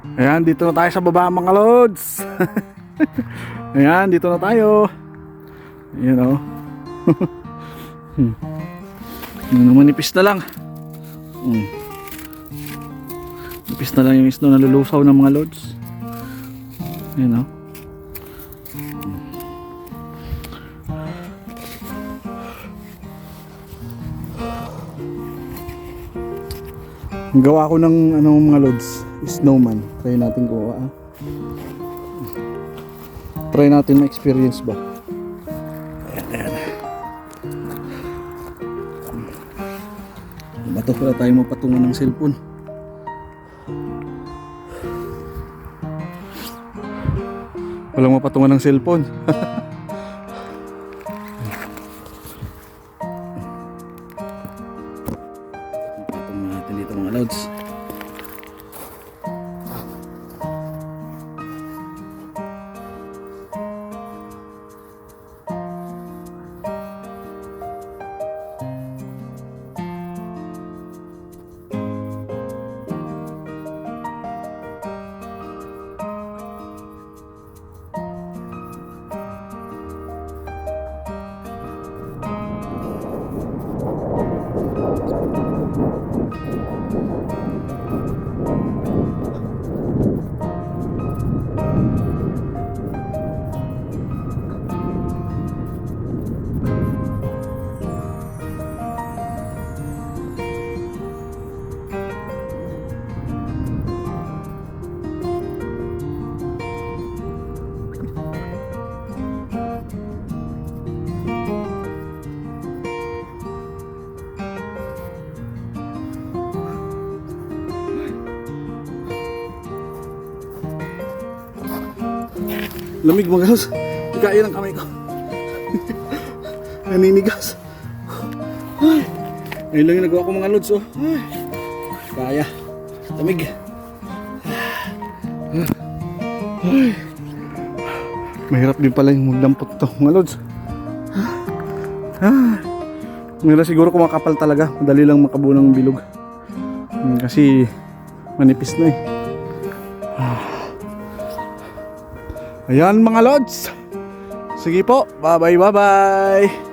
Ayan, dito na tayo sa baba mga lods. Ayan, dito na tayo. Ayan o. Manipis na lang. Manipis na lang yung snow na lulusaw ng mga lods. Ayan o. Gawa ko ng mga lods, snowman. Try natin kuha. Try natin ma-experience ba. Ayan. Bato pala tayo mapatungan ng cellphone. Walang mapatungan ng cellphone. Dito mga lods. Lamig mga lods. Hindi kaya ng kamay ko. Naninigas. Ay. Ngayon lang yung nagawa ko mga lods. Oh. Ay. Kaya. Lamig. Ay. Mahirap din pala yung magdampot to mga lods. Ngayon siguro kumakapal talaga. Madali lang makabuo ng bilog. Kasi manipis na eh. Ayan mga lods. Sige po. Bye bye.